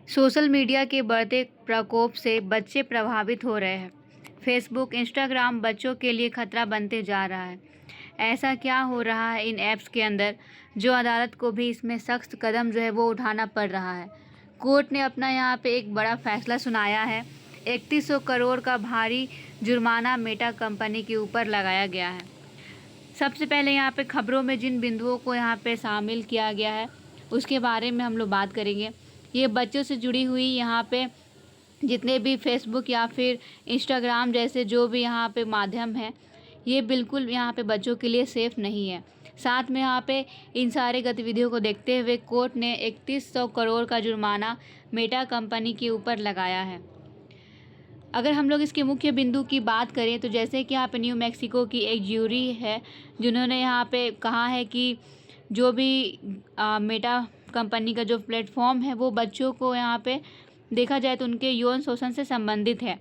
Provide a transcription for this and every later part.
Social media के बढ़ते प्रकोप से बच्चे प्रभावित हो रहे हैं। फेसबुक, इंस्टाग्राम बच्चों के लिए खतरा बनते जा रहा है। ऐसा क्या हो रहा है इन ऐप्स के अंदर जो अदालत को भी इसमें सख्त कदम जो है वो उठाना पड़ रहा है। कोर्ट ने अपना यहाँ पे एक बड़ा फैसला सुनाया है। 3100 करोड़ का भारी जुर्माना मेटा कंपनी के ऊपर लगाया गया है। सबसे पहले यहाँ पे खबरों में जिन बिंदुओं को यहाँ पे शामिल किया गया है उसके बारे में हम लोग बात करेंगे। ये बच्चों से जुड़ी हुई यहाँ पे जितने भी फेसबुक या फिर इंस्टाग्राम जैसे जो भी यहाँ पे माध्यम है, ये बिल्कुल यहाँ पे बच्चों के लिए सेफ़ नहीं है। साथ में यहाँ पे इन सारे गतिविधियों को देखते हुए कोर्ट ने 3100 करोड़ का जुर्माना मेटा कंपनी के ऊपर लगाया है। अगर हम लोग इसके मुख्य बिंदु की बात करें तो जैसे कि यहाँ पे न्यू मैक्सिको की एक ज्यूरी है जिन्होंने यहाँ पे कहा है कि जो भी मेटा कंपनी का जो प्लेटफॉर्म है वो बच्चों को यहाँ पे देखा जाए तो उनके यौन शोषण से संबंधित है।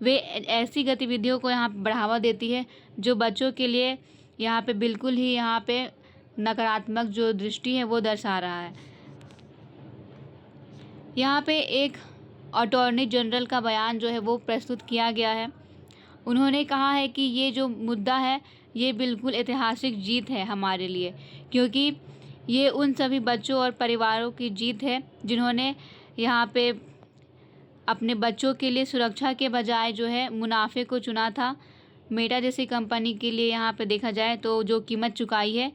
वे ऐसी गतिविधियों को यहाँ पे बढ़ावा देती है जो बच्चों के लिए यहाँ पे बिल्कुल ही यहाँ पे नकारात्मक जो दृष्टि है वो दर्शा रहा है। यहाँ पे एक अटॉर्नी जनरल का बयान जो है वो प्रस्तुत किया गया है। उन्होंने कहा है कि ये जो मुद्दा है ये बिल्कुल ऐतिहासिक जीत है हमारे लिए, क्योंकि ये उन सभी बच्चों और परिवारों की जीत है जिन्होंने यहाँ पे अपने बच्चों के लिए सुरक्षा के बजाय जो है मुनाफे को चुना था। मेटा जैसी कंपनी के लिए यहाँ पे देखा जाए तो जो कीमत चुकाई है,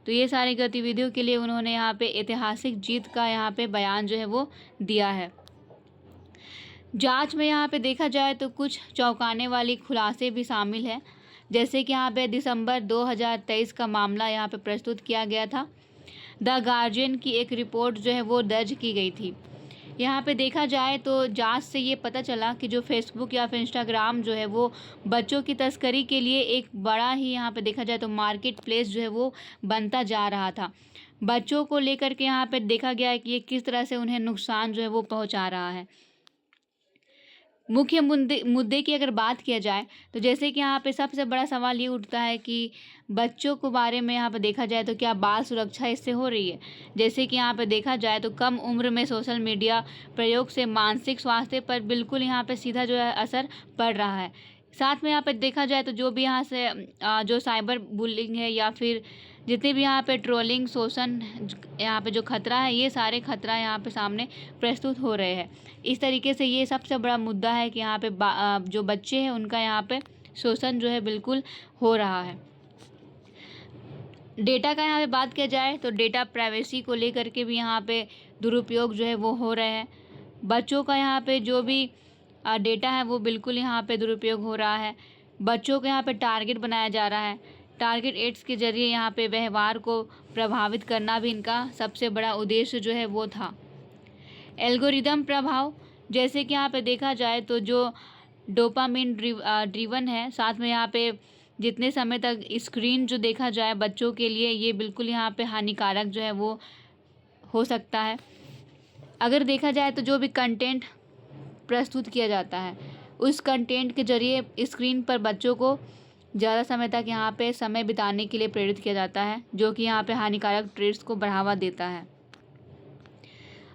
तो ये सारी गतिविधियों के लिए उन्होंने यहाँ पे ऐतिहासिक जीत का यहाँ पे बयान जो है वो दिया है। जांच में यहाँ पे देखा जाए तो कुछ चौंकाने वाली खुलासे भी शामिल हैं, जैसे कि यहाँ पे दिसंबर 2023 का मामला यहाँ पे प्रस्तुत किया गया था। द गार्जियन की एक रिपोर्ट जो है वो दर्ज की गई थी। यहाँ पे देखा जाए तो जांच से ये पता चला कि जो फेसबुक या फिर इंस्टाग्राम जो है वो बच्चों की तस्करी के लिए एक बड़ा ही यहाँ पे देखा जाए तो मार्केट प्लेस जो है वो बनता जा रहा था। बच्चों को लेकर के यहाँ पे देखा गया है कि ये किस तरह से उन्हें नुकसान जो है वो पहुँचा रहा है। मुख्य मुद्दे की अगर बात किया जाए तो जैसे कि यहाँ पे सबसे बड़ा सवाल ये उठता है कि बच्चों को बारे में यहाँ पे देखा जाए तो क्या बाल सुरक्षा इससे हो रही है। जैसे कि यहाँ पे देखा जाए तो कम उम्र में सोशल मीडिया प्रयोग से मानसिक स्वास्थ्य पर बिल्कुल यहाँ पे सीधा जो है असर पड़ रहा है। साथ में यहाँ पे देखा जाए तो जो भी यहाँ से जो साइबर बुलिंग है या फिर जितने भी यहाँ पे ट्रोलिंग, शोषण, यहाँ पे जो खतरा है, ये सारे खतरा यहाँ पे सामने प्रस्तुत हो रहे हैं। इस तरीके से ये सबसे बड़ा मुद्दा है कि यहाँ पे जो बच्चे हैं उनका यहाँ पे शोषण जो है बिल्कुल हो रहा है। डेटा का यहाँ पे बात किया जाए तो डेटा प्राइवेसी को लेकर के भी यहाँ पे दुरुपयोग जो है वो हो रहे हैं। बच्चों का यहाँ पे जो भी डेटा है वो बिल्कुल यहाँ पे दुरुपयोग हो रहा है। बच्चों को यहाँ पे टारगेट बनाया जा रहा है। टारगेट एड्स के जरिए यहाँ पे व्यवहार को प्रभावित करना भी इनका सबसे बड़ा उद्देश्य जो है वो था। एल्गोरिदम प्रभाव, जैसे कि यहाँ पे देखा जाए तो जो डोपामिन ड्रिवन है, साथ में यहाँ पे जितने समय तक स्क्रीन जो देखा जाए बच्चों के लिए ये बिल्कुल यहाँ पे हानिकारक जो है वो हो सकता है। अगर देखा जाए तो जो भी कंटेंट प्रस्तुत किया जाता है उस कंटेंट के जरिए स्क्रीन पर बच्चों को ज़्यादा समय तक यहाँ पे समय बिताने के लिए प्रेरित किया जाता है, जो कि यहाँ पे हानिकारक ट्रेड्स को बढ़ावा देता है।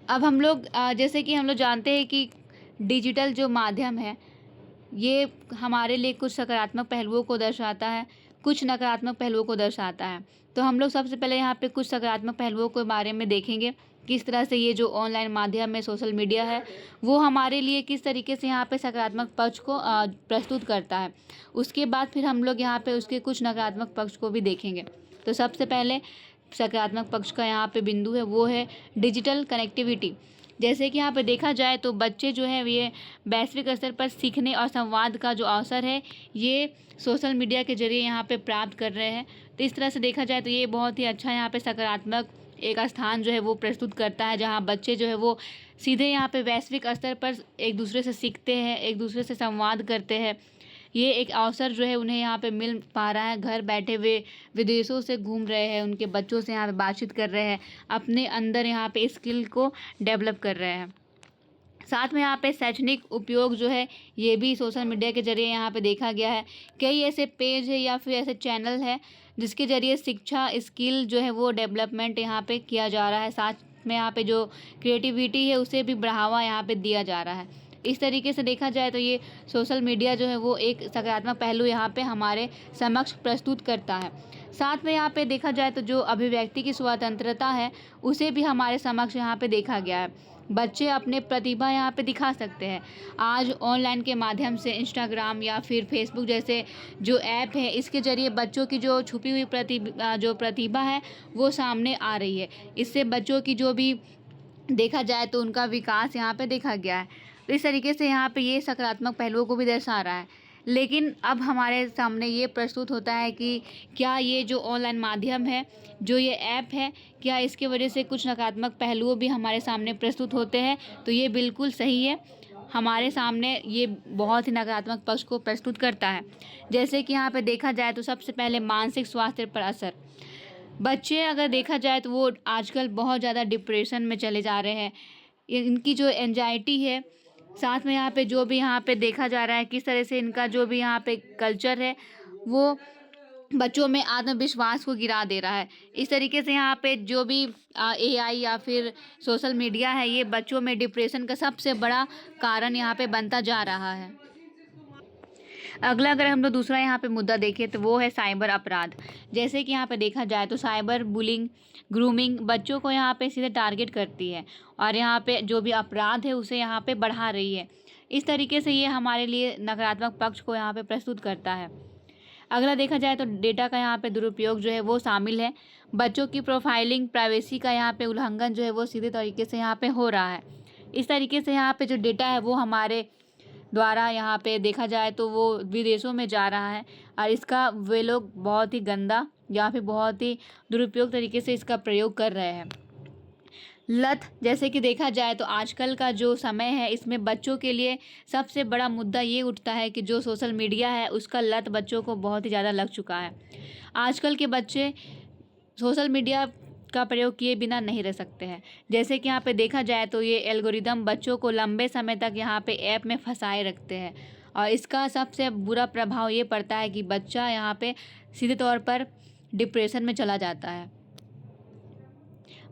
अब हम लोग जैसे कि हम लोग जानते हैं कि डिजिटल जो माध्यम है ये हमारे लिए कुछ सकारात्मक पहलुओं को दर्शाता है, कुछ नकारात्मक पहलुओं को दर्शाता है। तो हम लोग सबसे पहले यहाँ पे कुछ सकारात्मक पहलुओं के बारे में देखेंगे, किस तरह से ये जो ऑनलाइन माध्यम में सोशल मीडिया है वो हमारे लिए किस तरीके से यहाँ पे सकारात्मक पक्ष को प्रस्तुत करता है। उसके बाद फिर हम लोग यहाँ पे उसके कुछ नकारात्मक पक्ष को भी देखेंगे। तो सबसे पहले सकारात्मक पक्ष का यहाँ पे बिंदु है वो है डिजिटल कनेक्टिविटी। जैसे कि यहाँ पे देखा जाए तो बच्चे जो है ये वैश्विक स्तर पर सीखने और संवाद का जो अवसर है ये सोशल मीडिया के जरिए यहाँ पे प्राप्त कर रहे हैं। तो इस तरह से देखा जाए तो ये बहुत ही अच्छा यहाँ पे सकारात्मक एक स्थान जो है वो प्रस्तुत करता है, जहाँ बच्चे जो है वो सीधे यहाँ पे वैश्विक स्तर पर एक दूसरे से सीखते हैं, एक दूसरे से संवाद करते हैं। ये एक अवसर जो है उन्हें यहाँ पे मिल पा रहा है। घर बैठे वे विदेशों से घूम रहे हैं, उनके बच्चों से यहाँ पे बातचीत कर रहे हैं, अपने अंदर यहाँ पे स्किल को डेवलप कर रहे हैं। साथ में यहाँ पे शैक्षणिक उपयोग जो है ये भी सोशल मीडिया के जरिए यहाँ पे देखा गया है। कई ऐसे पेज है या फिर ऐसे चैनल है जिसके जरिए शिक्षा स्किल जो है वो डेवलपमेंट यहाँ पे किया जा रहा है। में यहाँ पे जो क्रिएटिविटी है उसे भी बढ़ावा यहाँ पे दिया जा रहा है। इस तरीके से देखा जाए तो ये सोशल मीडिया जो है वो एक सकारात्मक पहलू यहाँ पे हमारे समक्ष प्रस्तुत करता है। साथ में यहाँ पे देखा जाए तो जो अभिव्यक्ति की स्वतंत्रता है उसे भी हमारे समक्ष यहाँ पे देखा गया है। बच्चे अपने प्रतिभा यहाँ पे दिखा सकते हैं। आज ऑनलाइन के माध्यम से इंस्टाग्राम या फिर फेसबुक जैसे जो ऐप है इसके ज़रिए बच्चों की जो छुपी हुई प्रतिभा है वो सामने आ रही है। इससे बच्चों की जो भी देखा जाए तो उनका विकास यहाँ पे देखा गया है। तो इस तरीके से यहाँ पे ये सकारात्मक पहलुओं को भी दर्शा रहा है। लेकिन अब हमारे सामने ये प्रस्तुत होता है कि क्या ये जो ऑनलाइन माध्यम है, जो ये ऐप है, क्या इसकी वजह से कुछ नकारात्मक पहलुओं भी हमारे सामने प्रस्तुत होते हैं? तो ये बिल्कुल सही है, हमारे सामने ये बहुत ही नकारात्मक पक्ष को प्रस्तुत करता है। जैसे कि यहाँ पे देखा जाए तो सबसे पहले मानसिक स्वास्थ्य पर असर। बच्चे अगर देखा जाए तो वो आजकल बहुत ज़्यादा डिप्रेशन में चले जा रहे हैं। इनकी जो एंजाइटी है, साथ में यहाँ पे जो भी यहाँ पे देखा जा रहा है किस तरह से इनका जो भी यहाँ पे कल्चर है वो बच्चों में आत्मविश्वास को गिरा दे रहा है। इस तरीके से यहाँ पे जो भी AI या फिर सोशल मीडिया है ये बच्चों में डिप्रेशन का सबसे बड़ा कारण यहाँ पे बनता जा रहा है। अगला अगर हम लोग दूसरा यहाँ पे मुद्दा देखें तो वो है साइबर अपराध। जैसे कि यहाँ पे देखा जाए तो साइबर बुलिंग, ग्रूमिंग बच्चों को यहाँ पे सीधे टारगेट करती है और यहाँ पे जो भी अपराध है उसे यहाँ पे बढ़ा रही है। इस तरीके से ये हमारे लिए नकारात्मक पक्ष को यहाँ पे प्रस्तुत करता है। अगला देखा जाए तो डेटा का यहाँ पे दुरुपयोग जो है वो शामिल है। बच्चों की प्रोफाइलिंग, प्राइवेसी का यहाँ पे उल्लंघन जो है वो सीधे तरीके से यहाँ पे हो रहा है। इस तरीके से यहाँ पे जो डेटा है वो हमारे द्वारा यहाँ पे देखा जाए तो वो विदेशों में जा रहा है और इसका वे लोग बहुत ही गंदा या फिर बहुत ही दुरुपयोग तरीके से इसका प्रयोग कर रहे हैं। लत, जैसे कि देखा जाए तो आजकल का जो समय है इसमें बच्चों के लिए सबसे बड़ा मुद्दा ये उठता है कि जो सोशल मीडिया है उसका लत बच्चों को बहुत ही ज़्यादा लग चुका है। आजकल के बच्चे सोशल मीडिया का प्रयोग किए बिना नहीं रह सकते हैं। जैसे कि यहाँ पे देखा जाए तो ये एल्गोरिदम बच्चों को लंबे समय तक यहाँ पे ऐप में फंसाए रखते हैं और इसका सबसे बुरा प्रभाव ये पड़ता है कि बच्चा यहाँ पे सीधे तौर पर डिप्रेशन में चला जाता है।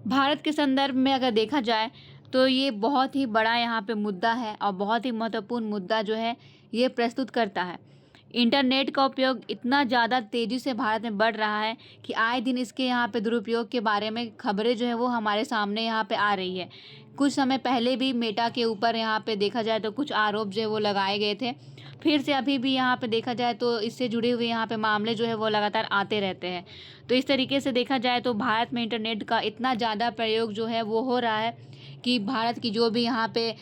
भारत के संदर्भ में अगर देखा जाए तो ये बहुत ही बड़ा यहाँ पे मुद्दा है और बहुत ही महत्वपूर्ण मुद्दा जो है ये प्रस्तुत करता है। इंटरनेट का उपयोग इतना ज़्यादा तेज़ी से भारत में बढ़ रहा है कि आए दिन इसके यहाँ पे दुरुपयोग के बारे में खबरें जो है वो हमारे सामने यहाँ पे आ रही है। कुछ समय पहले भी मेटा के ऊपर यहाँ पे देखा जाए तो कुछ आरोप जो है वो लगाए गए थे। फिर से अभी भी यहाँ पे देखा जाए तो इससे जुड़े हुए यहाँ पे मामले जो है वो लगातार आते रहते हैं। तो इस तरीके से देखा जाए तो भारत में इंटरनेट का इतना ज़्यादा प्रयोग जो है वो हो रहा है कि भारत की जो भी यहाँ पे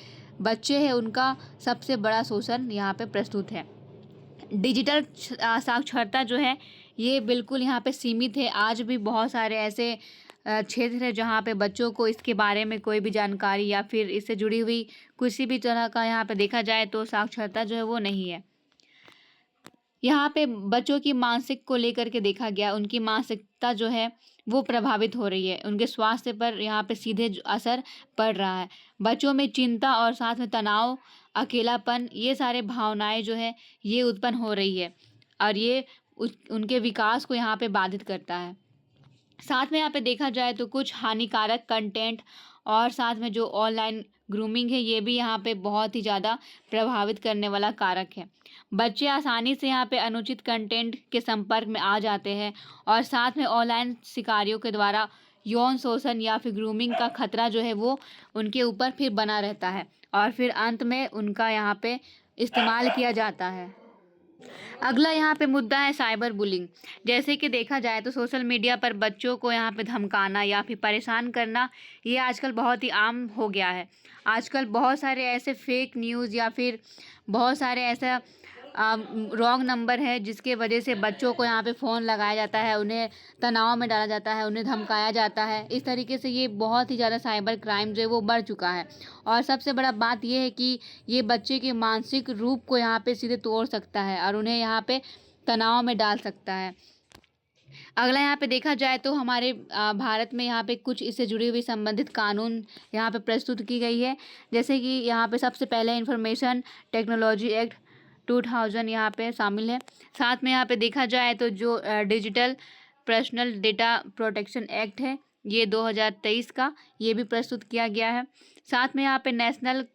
बच्चे हैं उनका सबसे बड़ा शोषण यहाँ पे प्रस्तुत है। डिजिटल साक्षरता जो है ये बिल्कुल यहाँ पे सीमित है। आज भी बहुत सारे ऐसे क्षेत्र है जहाँ पे बच्चों को इसके बारे में कोई भी जानकारी या फिर इससे जुड़ी हुई किसी भी तरह का यहाँ पे देखा जाए तो साक्षरता जो है वो नहीं है। यहाँ पे बच्चों की मानसिक को लेकर के देखा गया, उनकी मानसिकता जो है वो प्रभावित हो रही है, उनके स्वास्थ्य पर यहाँ पे सीधे असर पड़ रहा है। बच्चों में चिंता और साथ में तनाव, अकेलापन, ये सारे भावनाएं जो है ये उत्पन्न हो रही है और ये उनके विकास को यहाँ पे बाधित करता है। साथ में यहाँ पे देखा जाए तो कुछ हानिकारक कंटेंट और साथ में जो ऑनलाइन ग्रूमिंग है ये भी यहाँ पे बहुत ही ज़्यादा प्रभावित करने वाला कारक है। बच्चे आसानी से यहाँ पे अनुचित कंटेंट के संपर्क में आ जाते हैं और साथ में ऑनलाइन शिकारियों के द्वारा यौन शोषण या फिर ग्रूमिंग का खतरा जो है वो उनके ऊपर फिर बना रहता है और फिर अंत में उनका यहाँ पे इस्तेमाल किया जाता है। अगला यहाँ पे मुद्दा है साइबर बुलिंग। जैसे कि देखा जाए तो सोशल मीडिया पर बच्चों को यहाँ पे धमकाना या फिर परेशान करना ये आजकल बहुत ही आम हो गया है। आजकल बहुत सारे ऐसे फेक न्यूज़ या फिर बहुत सारे ऐसा रॉन्ग नंबर है जिसके वजह से बच्चों को यहाँ पे फ़ोन लगाया जाता है, उन्हें तनाव में डाला जाता है, उन्हें धमकाया जाता है। इस तरीके से ये बहुत ही ज़्यादा साइबर क्राइम जो है वो बढ़ चुका है और सबसे बड़ा बात ये है कि ये बच्चे के मानसिक रूप को यहाँ पे सीधे तोड़ सकता है और उन्हें यहाँ पे तनाव में डाल सकता है। अगला यहाँ पे देखा जाए तो हमारे भारत में यहाँ पे कुछ इससे जुड़ी हुई संबंधित कानून यहाँ पे प्रस्तुत की गई है। जैसे कि यहाँ पे सबसे पहले इंफॉर्मेशन टेक्नोलॉजी एक्ट 2000 यहाँ पे शामिल है। साथ में यहाँ पे देखा जाए तो जो digital personal data protection act है ये 2023 का ये भी प्रस्तुत किया गया है। साथ में यहाँ पे national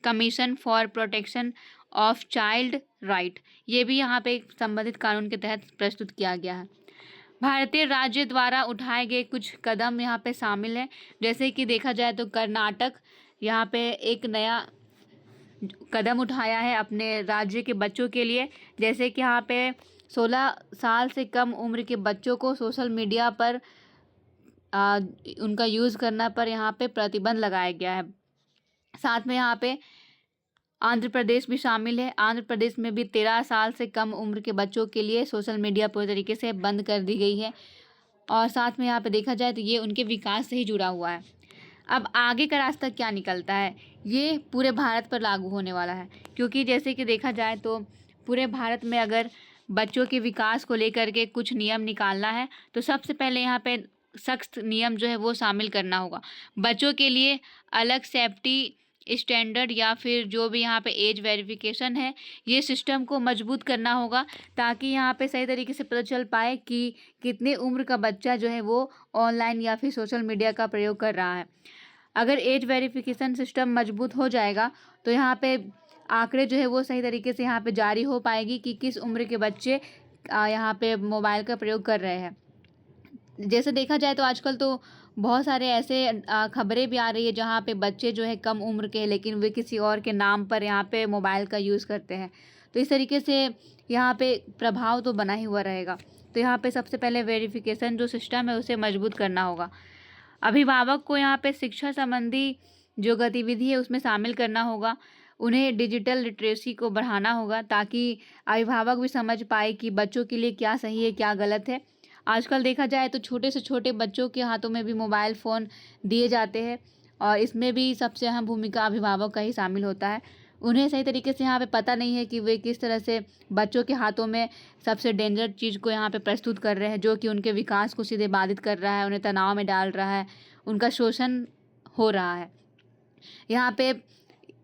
commission for protection of child right, ये भी यहाँ पे संबंधित कानून के तहत प्रस्तुत किया गया है। भारतीय राज्य द्वारा उठाए गए कुछ कदम यहाँ पे शामिल हैं, जैसे कि देखा जाए तो कर्नाटक यहाँ पे एक नया कदम उठाया है अपने राज्य के बच्चों के लिए, जैसे कि यहाँ पे 16 साल से कम उम्र के बच्चों को सोशल मीडिया पर उनका यूज़ करना पर यहाँ पे प्रतिबंध लगाया गया है। साथ में यहाँ पे आंध्र प्रदेश भी शामिल है। आंध्र प्रदेश में भी 13 साल से कम उम्र के बच्चों के लिए सोशल मीडिया पूरी तरीके से बंद कर दी गई है, और साथ में यहाँ पे देखा जाए तो ये उनके विकास से ही जुड़ा हुआ है। अब आगे का रास्ता क्या निकलता है, ये पूरे भारत पर लागू होने वाला है, क्योंकि जैसे कि देखा जाए तो पूरे भारत में अगर बच्चों के विकास को लेकर के कुछ नियम निकालना है तो सबसे पहले यहाँ पे सख्त नियम जो है वो शामिल करना होगा। बच्चों के लिए अलग सेफ्टी स्टैंडर्ड या फिर जो भी यहाँ पे एज वेरिफिकेशन है, ये सिस्टम को मजबूत करना होगा, ताकि यहाँ पे सही तरीके से पता चल पाए कि कितने उम्र का बच्चा जो है वो ऑनलाइन या फिर सोशल मीडिया का प्रयोग कर रहा है। अगर एज वेरिफिकेशन सिस्टम मजबूत हो जाएगा तो यहाँ पे आंकड़े जो है वो सही तरीके से यहाँ पे जारी हो पाएगी कि किस उम्र के बच्चे यहाँ पे मोबाइल का प्रयोग कर रहे हैं। जैसे देखा जाए तो आजकल तो बहुत सारे ऐसे खबरें भी आ रही है जहाँ पे बच्चे जो है कम उम्र के हैं लेकिन वे किसी और के नाम पर यहाँ पे मोबाइल का यूज़ करते हैं। तो इस तरीके से यहाँ पे प्रभाव तो बना ही हुआ रहेगा। तो यहाँ पे सबसे पहले वेरिफिकेशन जो सिस्टम है उसे मजबूत करना होगा। अभिभावक को यहाँ पे शिक्षा संबंधी जो गतिविधि है उसमें शामिल करना होगा। उन्हें डिजिटल लिटरेसी को बढ़ाना होगा ताकि अभिभावक भी समझ पाए कि बच्चों के लिए क्या सही है क्या गलत है। आजकल देखा जाए तो छोटे से छोटे बच्चों के हाथों में भी मोबाइल फ़ोन दिए जाते हैं, और इसमें भी सबसे अहम भूमिका अभिभावक का ही शामिल होता है। उन्हें सही तरीके से यहाँ पे पता नहीं है कि वे किस तरह से बच्चों के हाथों में सबसे डेंजर चीज़ को यहाँ पे प्रस्तुत कर रहे हैं, जो कि उनके विकास को सीधे बाधित कर रहा है, उन्हें तनाव में डाल रहा है, उनका शोषण हो रहा है। यहाँ पे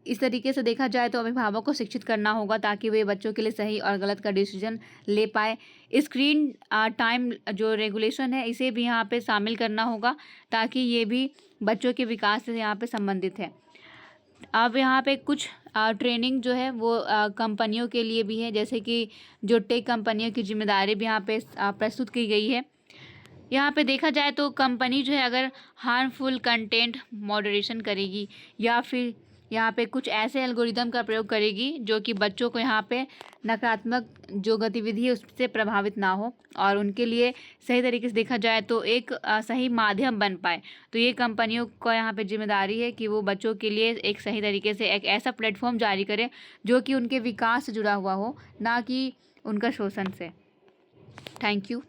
इस तरीके से देखा जाए तो अभिभावक को शिक्षित करना होगा ताकि वे बच्चों के लिए सही और गलत का डिसीजन ले पाए। स्क्रीन टाइम जो रेगुलेशन है इसे भी यहाँ पे शामिल करना होगा ताकि ये भी बच्चों के विकास से यहाँ पे संबंधित है। अब यहाँ पे कुछ ट्रेनिंग जो है वो कंपनियों के लिए भी है, जैसे कि जो टेक कंपनियों की जिम्मेदारी भी यहाँ पे प्रस्तुत की गई है। यहाँ पे देखा जाए तो कंपनी जो है अगर हार्मफुल कंटेंट मॉडरेशन करेगी या फिर यहाँ पे कुछ ऐसे एल्गोरिदम का प्रयोग करेगी जो कि बच्चों को यहाँ पे नकारात्मक जो गतिविधि है उससे प्रभावित ना हो और उनके लिए सही तरीके से देखा जाए तो एक सही माध्यम बन पाए, तो ये कंपनियों को यहाँ पे जिम्मेदारी है कि वो बच्चों के लिए एक सही तरीके से एक ऐसा प्लेटफॉर्म जारी करे जो कि उनके विकास से जुड़ा हुआ हो, ना कि उनका शोषण से। Thank you.